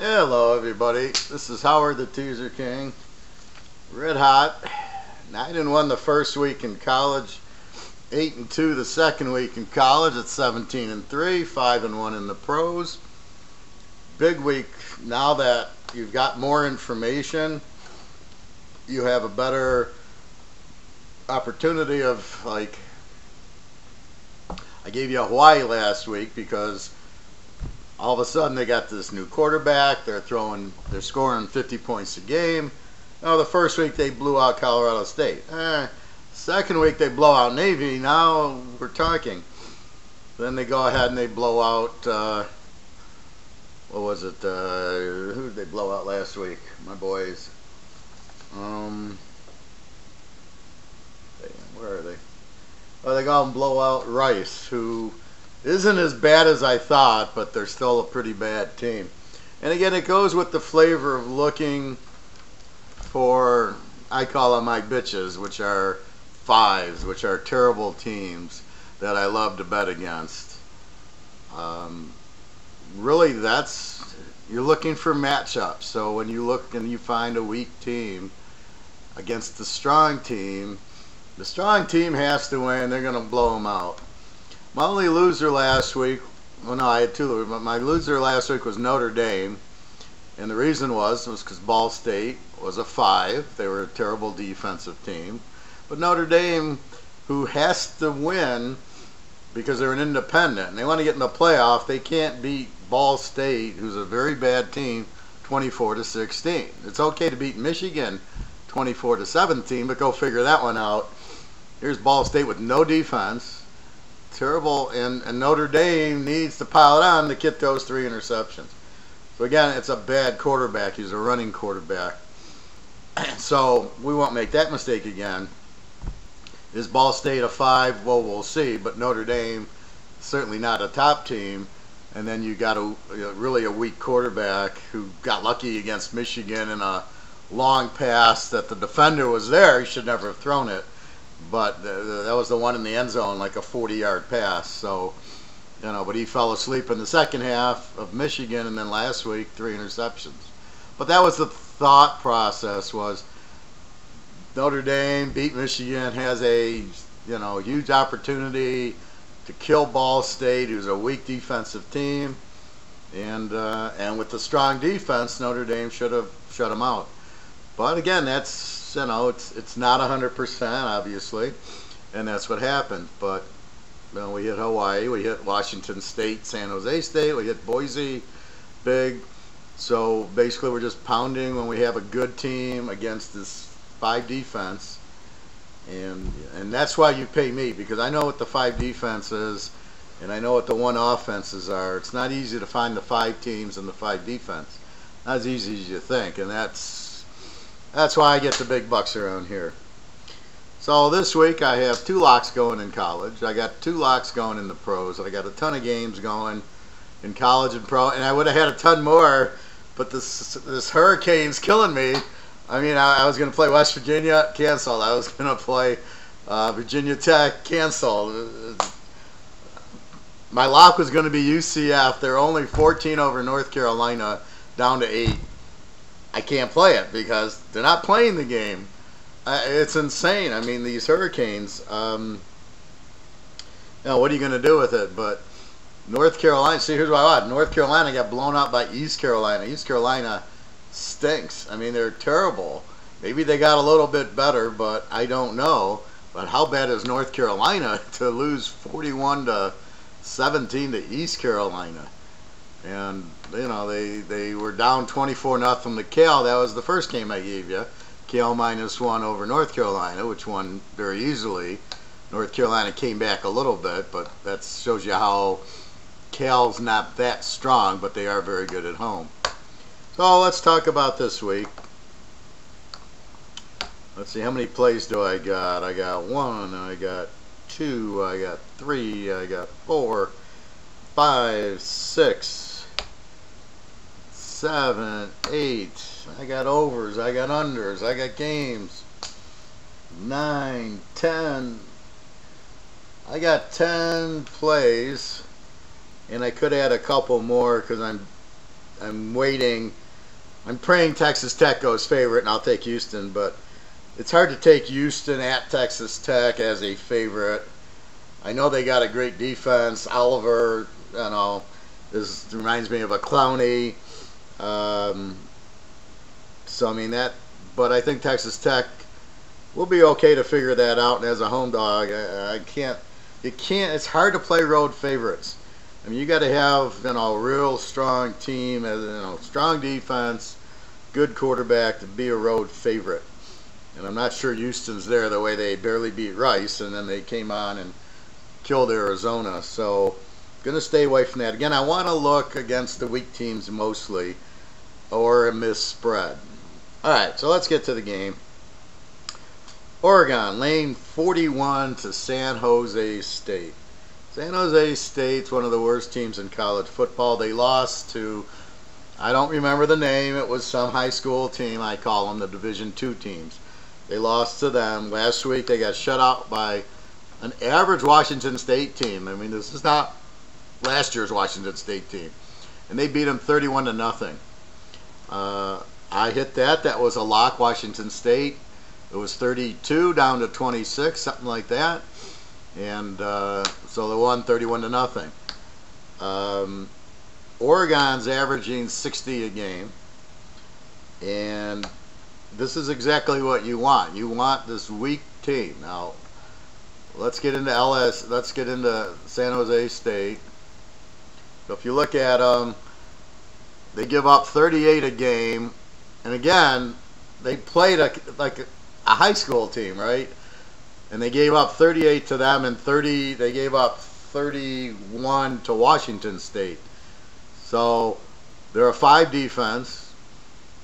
Hello everybody, this is Howard the Teaserking. Red hot. 9-1 the first week in college, 8-2 the second week in college at 17-3, 5-1 in the pros. Big week now that you've got more information. You have a better opportunity of, like, I gave you Hawaii last week because all of a sudden they got this new quarterback. They're scoring 50 points a game. Now the first week they blew out Colorado State. Second week they blow out Navy. Now we're talking. Then they go ahead and they blow out, what was it? Who did they blow out last week? My boys. Where are they? Oh, they go and blow out Rice, who isn't as bad as I thought, but they're still a pretty bad team. And again, it goes with the flavor of looking for, I call them my bitches, which are fives, which are terrible teams that I love to bet against. Really, you're looking for matchups. So when you look and you find a weak team against the strong team has to win. They're going to blow them out. My only loser last week, well, no, I had two losers, but my loser last week was Notre Dame. And the reason was because Ball State was a 5. They were a terrible defensive team. But Notre Dame, who has to win because they're an independent, and they want to get in the playoff, they can't beat Ball State, who's a very bad team, 24-16. It's okay to beat Michigan 24-17, but go figure that one out. Here's Ball State with no defense. Terrible, and Notre Dame needs to pile it on to get those 3 interceptions. So again, it's a bad quarterback. He's a running quarterback. So we won't make that mistake again. Is Ball State a 5? Well, we'll see. But Notre Dame, certainly not a top team. And then you got really a weak quarterback who got lucky against Michigan in a long pass that the defender was there. He should never have thrown it. But that was the one in the end zone, like a 40-yard pass. So, but he fell asleep in the second half of Michigan, and then last week, 3 interceptions. But that was the thought process, was Notre Dame beat Michigan, has a, huge opportunity to kill Ball State, who's a weak defensive team. And with the strong defense, Notre Dame should have shut them out. But again, that's, it's not 100%, obviously, and that's what happened. But we hit Hawaii, we hit Washington State, San Jose State, we hit Boise big. So basically we're just pounding when we have a good team against this 5 defense. And that's why you pay me, because I know what the 5 defense is, and I know what the 1 offenses are. It's not easy to find the 5 teams and the 5 defense. Not as easy as you think, and that's why I get the big bucks around here. So this week I have 2 locks going in college. I got 2 locks going in the pros. I got a ton of games going in college and pro, and I would have had a ton more, but this hurricane's killing me. I mean, I was going to play West Virginia, canceled. I was going to play Virginia Tech, canceled. My lock was going to be UCF. They're only 14 over North Carolina, down to 8. I can't play it because they're not playing the game. It's insane. I mean, these hurricanes, what are you going to do with it? But North Carolina, see, here's what I want. North Carolina got blown out by East Carolina. East Carolina stinks. I mean, they're terrible. Maybe they got a little bit better, but I don't know. But how bad is North Carolina to lose 41-17 to East Carolina? And, they were down 24-0 to Cal. That was the first game I gave you. Cal -1 over North Carolina, which won very easily. North Carolina came back a little bit, but that shows you how Cal's not that strong, but they are very good at home. So let's talk about this week. Let's see, how many plays do I got? I got 1, I got 2, I got 3, I got 4, 5, 6, 7, 8. I got overs, I got unders, I got games. 9, 10. I got 10 plays, and I could add a couple more because I'm I'm waiting. I'm praying Texas Tech goes favorite, and I'll take Houston, but it's hard to take Houston at Texas Tech as a favorite. I know they got a great defense. Oliver, this reminds me of a Clowney. So I mean that, but I think Texas Tech will be okay to figure that out. And as a home dog, I can't. You can't. It's hard to play road favorites. I mean, you got to have a real strong team, strong defense, good quarterback to be a road favorite. And I'm not sure Houston's there the way they barely beat Rice, and then they came on and killed Arizona. So, gonna stay away from that. Again, I want to look against the weak teams mostly, or a missed spread. All right, so let's get to the game. Oregon laying 41 to San Jose State. San Jose State's one of the worst teams in college football. They lost to, I don't remember the name, it was some high school team. I call them the Division II teams. They lost to them. Last week they got shut out by an average Washington State team. I mean, this is not last year's Washington State team. And they beat them 31 to nothing. I hit that. That was a lock, Washington State. It was 32 down to 26, something like that. And so they won 31 to nothing. Oregon's averaging 60 a game. And this is exactly what you want. You want this weak team. Now, let's get into Let's get into San Jose State. So if you look at them, they give up 38 a game. And again, they played like a high school team, right? And they gave up 38 to them, and they gave up 31 to Washington State. So they're a 5 defense.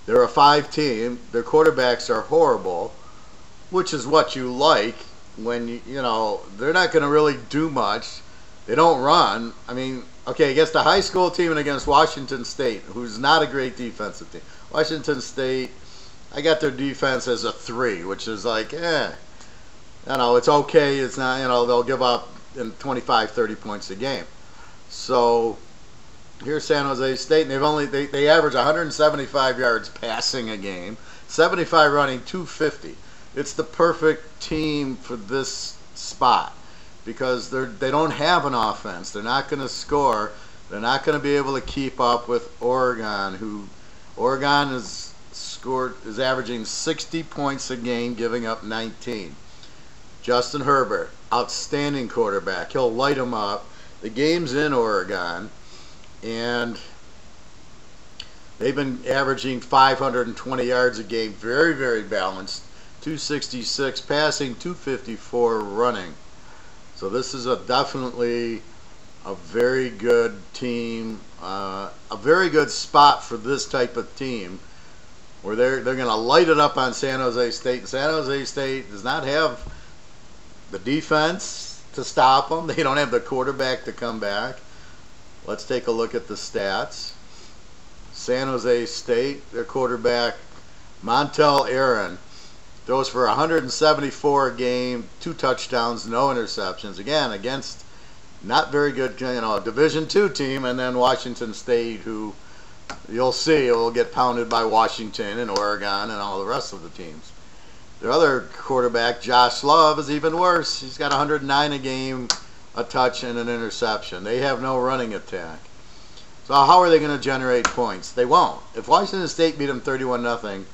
They're a 5 team. Their quarterbacks are horrible, which is what you like when they're not going to really do much. They don't run. I mean, okay, against a high school team and against Washington State, who's not a great defensive team. Washington State, I got their defense as a 3, which is like, it's okay. It's not, they'll give up in 25, 30 points a game. So here's San Jose State, and they average 175 yards passing a game, 75 running, 250. It's the perfect team for this spot because they don't have an offense. They're not going to score. They're not going to be able to keep up with Oregon, Oregon is averaging 60 points a game, giving up 19. Justin Herbert, outstanding quarterback. He'll light them up. The game's in Oregon, and they've been averaging 520 yards a game. Very, very balanced. 266 passing, 254 running. So this is definitely a very good team, a very good spot for this type of team, where they're going to light it up on San Jose State. San Jose State does not have the defense to stop them. They don't have the quarterback to come back. Let's take a look at the stats. San Jose State, their quarterback, Montel Aaron, throws for 174 a game, 2 touchdowns, no interceptions. Again, against not very good, Division II team, and then Washington State, who you'll see will get pounded by Washington and Oregon and all the rest of the teams. Their other quarterback, Josh Love, is even worse. He's got 109 a game, a touch, and an interception. They have no running attack. So how are they going to generate points? They won't. If Washington State beat them 31-0,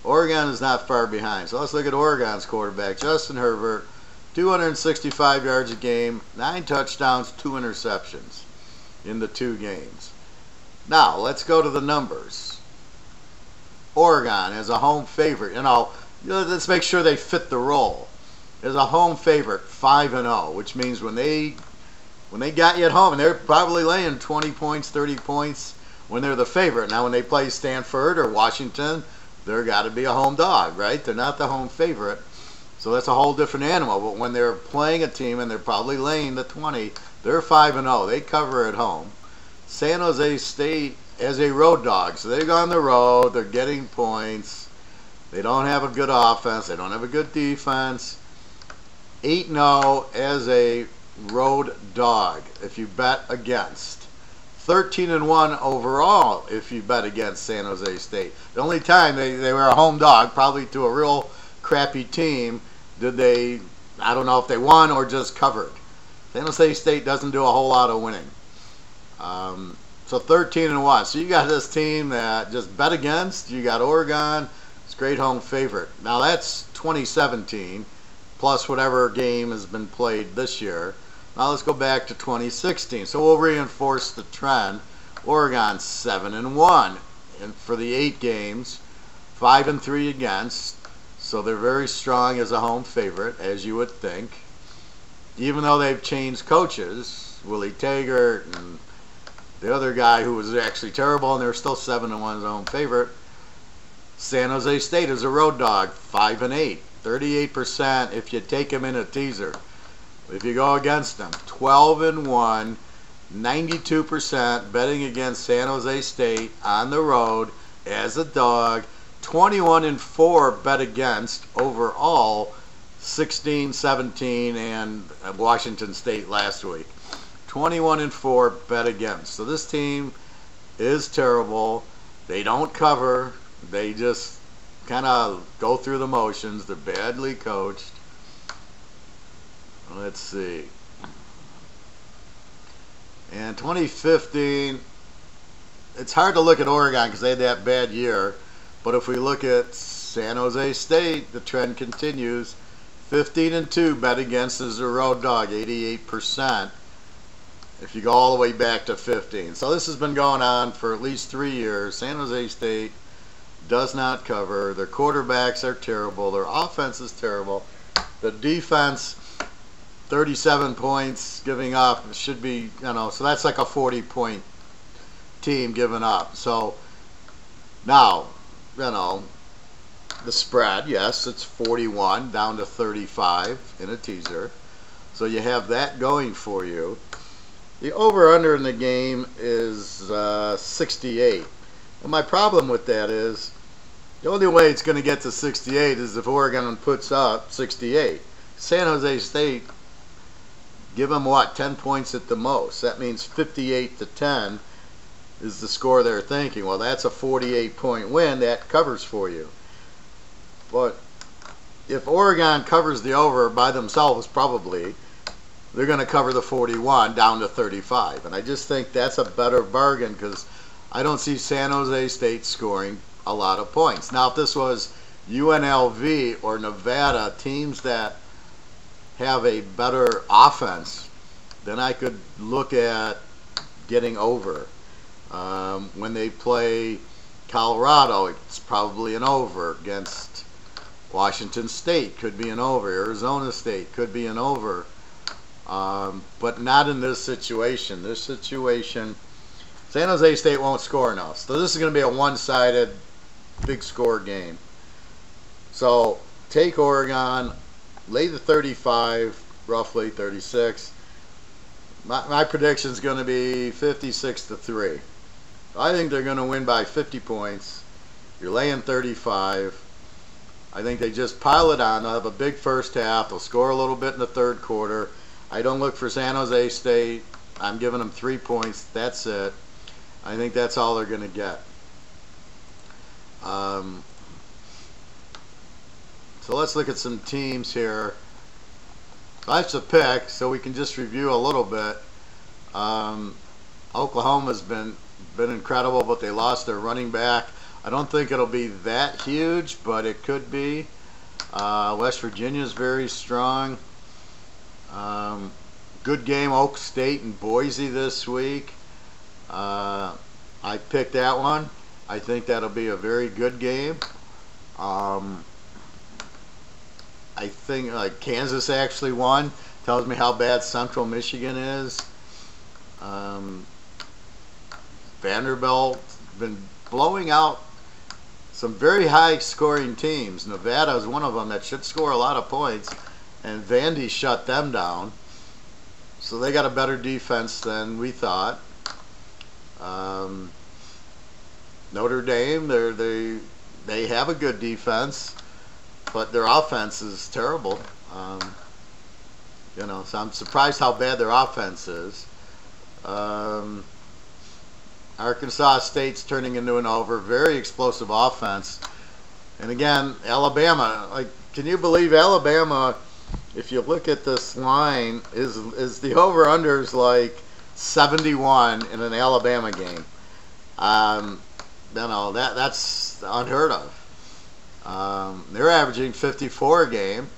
Oregon is not far behind. So let's look at Oregon's quarterback, Justin Herbert, 265 yards a game, 9 touchdowns, 2 interceptions in the 2 games. Now, let's go to the numbers. Oregon as a home favorite, let's make sure they fit the role. As a home favorite, 5-0, which means when they got you at home, and they're probably laying 20 points, 30 points when they're the favorite. Now, when they play Stanford or Washington, they're got to be a home dog, right? They're not the home favorite. So that's a whole different animal. But when they're playing a team and they're probably laying the 20, they're 5-0. They cover at home. San Jose State as a road dog. So they've gone the road. They're getting points. They don't have a good offense. They don't have a good defense. 8-0 as a road dog if you bet against. 13-1 overall if you bet against San Jose State. The only time they were a home dog, probably to a real crappy team, did they, I don't know if they won or just covered. San Jose State doesn't do a whole lot of winning. So 13-1. So you got this team that just bet against. You got Oregon. It's a great home favorite. Now that's 2017 plus whatever game has been played this year. Now let's go back to 2016. So we'll reinforce the trend. Oregon 7-1 for the 8 games, 5-3 against. So they're very strong as a home favorite, as you would think. Even though they've changed coaches, Willie Taggart and the other guy who was actually terrible, and they're still 7-1 as a home favorite. San Jose State is a road dog, 5-8, 38% if you take them in a teaser. If you go against them, 12-1, 92% betting against San Jose State on the road as a dog. 21-4 bet against overall, 16-17 and Washington State last week. 21-4 bet against. So this team is terrible. They don't cover. They just kind of go through the motions. They're badly coached. Let's see. And 2015, it's hard to look at Oregon because they had that bad year. But if we look at San Jose State, the trend continues. 15-2 bet against as a road dog, 88%. If you go all the way back to 15. So this has been going on for at least 3 years. San Jose State does not cover. Their quarterbacks are terrible. Their offense is terrible. The defense, 37 points giving up, should be, so that's like a 40-point team giving up. So now, the spread, yes, it's 41 down to 35 in a teaser. So you have that going for you. The over-under in the game is 68. Well, my problem with that is the only way it's going to get to 68 is if Oregon puts up 68. San Jose State, give them what, 10 points at the most. That means 58-10 is the score they're thinking. Well, that's a 48-point win. That covers for you. But if Oregon covers the over by themselves, probably, they're going to cover the 41 down to 35. And I just think that's a better bargain because I don't see San Jose State scoring a lot of points. Now, if this was UNLV or Nevada, teams that have a better offense, then I could look at getting over. When they play Colorado, it's probably an over. Against Washington State, could be an over. Arizona State could be an over. But not in this situation. This situation, San Jose State won't score enough. So this is going to be a one-sided, big score game. So take Oregon, lay the 35, roughly 36. My prediction is going to be 56-3. I think they're going to win by 50 points. You're laying 35. I think they just pile it on. They'll have a big first half. They'll score a little bit in the third quarter. I don't look for San Jose State. I'm giving them 3 points. That's it. I think that's all they're going to get. So let's look at some teams here. That's a pick, so we can just review a little bit. Oklahoma's been incredible, but they lost their running back. I don't think it'll be that huge, but it could be. West Virginia's very strong. Good game, Oak State and Boise this week. I picked that one. I think that'll be a very good game. I think Kansas actually won. Tells me how bad Central Michigan is. Vanderbilt been blowing out some very high scoring teams. Nevada is one of them that should score a lot of points, and Vandy shut them down. So they got a better defense than we thought. Notre Dame, they have a good defense, but their offense is terrible. So I'm surprised how bad their offense is. Arkansas State's turning into an over. Very explosive offense. And again, Alabama. Like, can you believe Alabama? If you look at this line, is the over/unders like 71 in an Alabama game? That's unheard of. They're averaging 54 a game,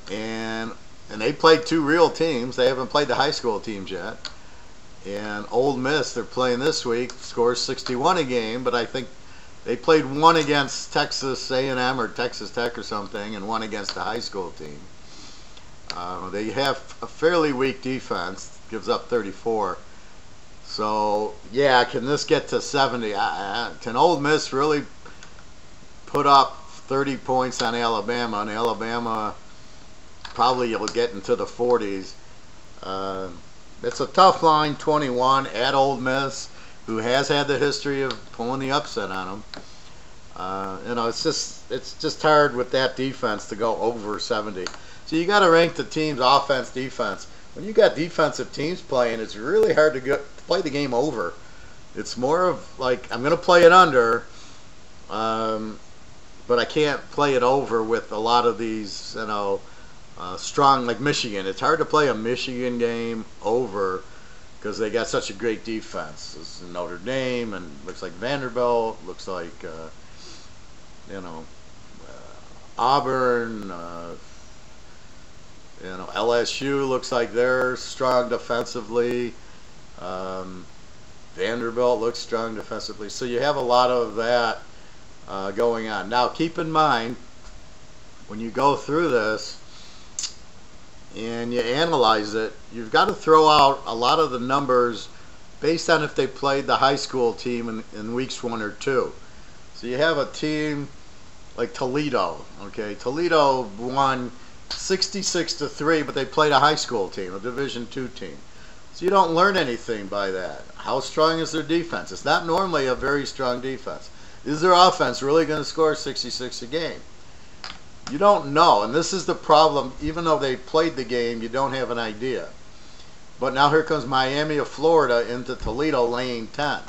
and they played two real teams. They haven't played the high school teams yet. And Ole Miss, they're playing this week, scores 61 a game, but I think they played one against Texas A&M or Texas Tech or something, and one against the high school team. They have a fairly weak defense, gives up 34. So, yeah, can this get to 70? Can Ole Miss really put up 30 points on Alabama? And Alabama probably will get into the 40s. It's a tough line, 21 at Ole Miss, who has had the history of pulling the upset on them. It's just hard with that defense to go over 70. So you got to rank the team's offense, defense. When you got defensive teams playing, it's really hard to play the game over. It's more of like, I'm going to play it under, but I can't play it over with a lot of these, strong, like Michigan. It's hard to play a Michigan game over because they got such a great defense. It's Notre Dame, and looks like Vanderbilt, looks like, Auburn, LSU looks like they're strong defensively. Vanderbilt looks strong defensively. So you have a lot of that going on. Now, keep in mind, when you go through this and you analyze it, you've got to throw out a lot of the numbers based on if they played the high school team in weeks 1 or 2. So you have a team like Toledo. Okay, Toledo won 66-3, but they played a high school team, a Division II team. So you don't learn anything by that. How strong is their defense? It's not normally a very strong defense. Is their offense really going to score 66 a game? You don't know, and this is the problem. Even though they played the game, you don't have an idea. But now here comes Miami of Florida into Toledo laying 10.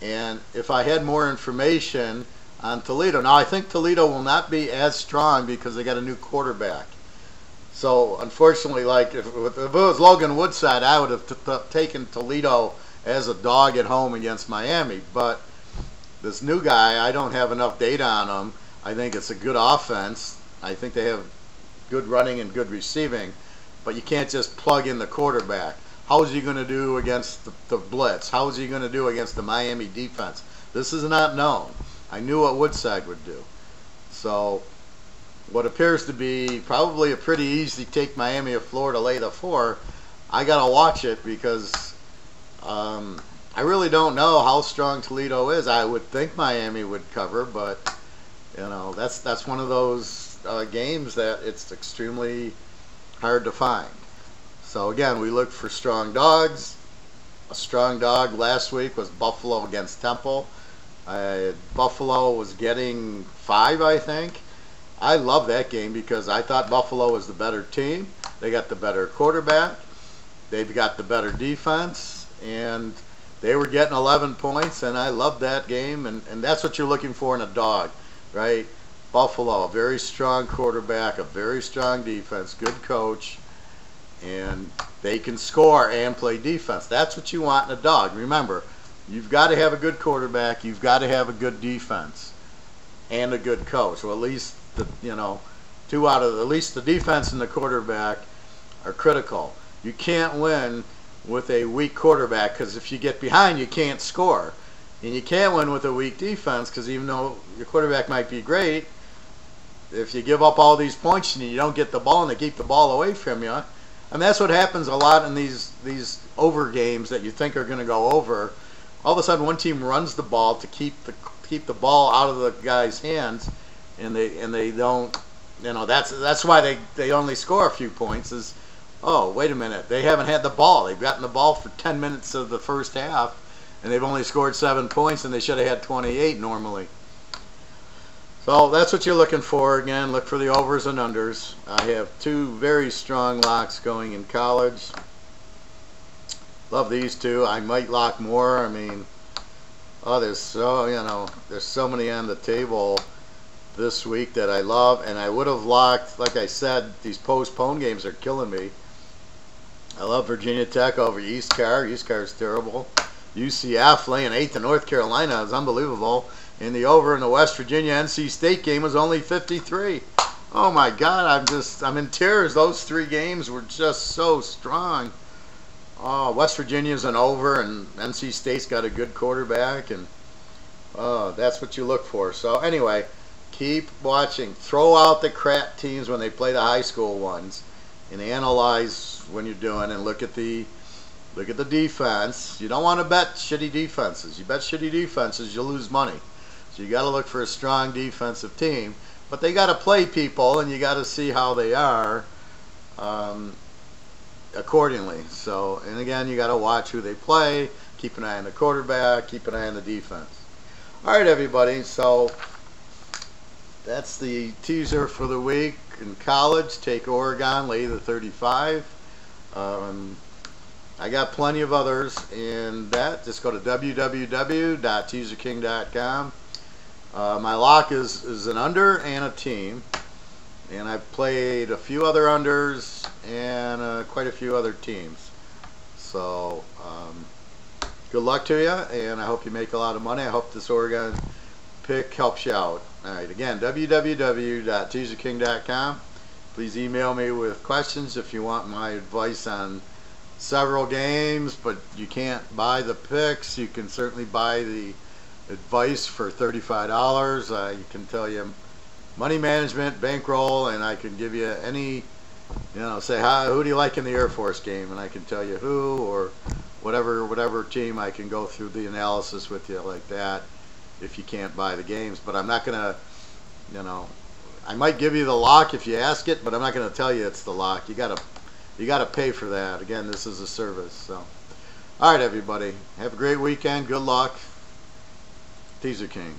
And if I had more information on Toledo, now I think Toledo will not be as strong because they got a new quarterback. So unfortunately, like if it was Logan Woodside, I would have taken Toledo as a dog at home against Miami. But this new guy, I don't have enough data on him. I think it's a good offense. I think they have good running and good receiving, but you can't just plug in the quarterback. How is he going to do against the blitz? How is he going to do against the Miami defense? This is not known. I knew what Woodside would do. So what appears to be probably a pretty easy take Miami of Florida lay the 4, I got to watch it because I really don't know how strong Toledo is. I would think Miami would cover, but that's one of those games that it's extremely hard to find. So again, we look for strong dogs. A strong dog last week was Buffalo against Temple. Buffalo was getting 5, I think. I love that game because I thought Buffalo was the better team. They got the better quarterback. They've got the better defense. And they were getting 11 points, and I loved that game. And that's what you're looking for in a dog, right? Buffalo, a very strong quarterback, a very strong defense, good coach, and they can score and play defense. That's what you want in a dog. Remember, you've got to have a good quarterback, you've got to have a good defense, and a good coach. Well, at least at least the defense and the quarterback are critical. You can't win with a weak quarterback because if you get behind, you can't score. And you can't win with a weak defense because even though your quarterback might be great, if you give up all these points and you don't get the ball and they keep the ball away from you, and that's what happens a lot in these over games that you think are going to go over. All of a sudden, one team runs the ball to keep the ball out of the guy's hands, and they don't. That's why they only score a few points. Is, oh, wait a minute, they haven't had the ball. They've gotten the ball for 10 minutes of the first half, and they've only scored 7 points, and they should have had 28 normally. So that's what you're looking for. Again, look for the overs and unders. I have 2 very strong locks going in college. Love these two. I might lock more. I mean, oh, there's so many on the table this week that I love, and I would have locked, like I said, these postponed games are killing me. I love Virginia Tech over East Car. East Car is terrible. UCF laying 8 to North Carolina is unbelievable. And the over in the West Virginia NC State game was only 53. Oh my God, I'm in tears. Those three games were just so strong. Oh, West Virginia's an over, and NC State's got a good quarterback, and that's what you look for. So anyway, keep watching. Throw out the crap teams when they play the high school ones, and analyze when you're doing, and look at the defense. You don't want to bet shitty defenses. You bet shitty defenses, you'll lose money. So you got to look for a strong defensive team, but they got to play people, and you got to see how they are accordingly. So, and again, you got to watch who they play. Keep an eye on the quarterback. Keep an eye on the defense. All right, everybody. So that's the teaser for the week. In college, take Oregon, lay the 35. I got plenty of others in that. Just go to www.teaserking.com. My lock is an under and a team. And I've played a few other unders and quite a few other teams. So good luck to you, and I hope you make a lot of money. I hope this Oregon pick helps you out. All right, again, www.teaserking.com. Please email me with questions if you want my advice on several games, but you can't buy the picks. You can certainly buy the advice for $35. I can tell you money management, bankroll, and I can give you any, say, who do you like in the Air Force game, and I can tell you who, or whatever team. I can go through the analysis with you like that if you can't buy the games. But I'm not going to, I might give you the lock if you ask it, but I'm not going to tell you it's the lock. You got to pay for that. Again, this is a service. So, all right, everybody, have a great weekend. Good luck. Teaser King.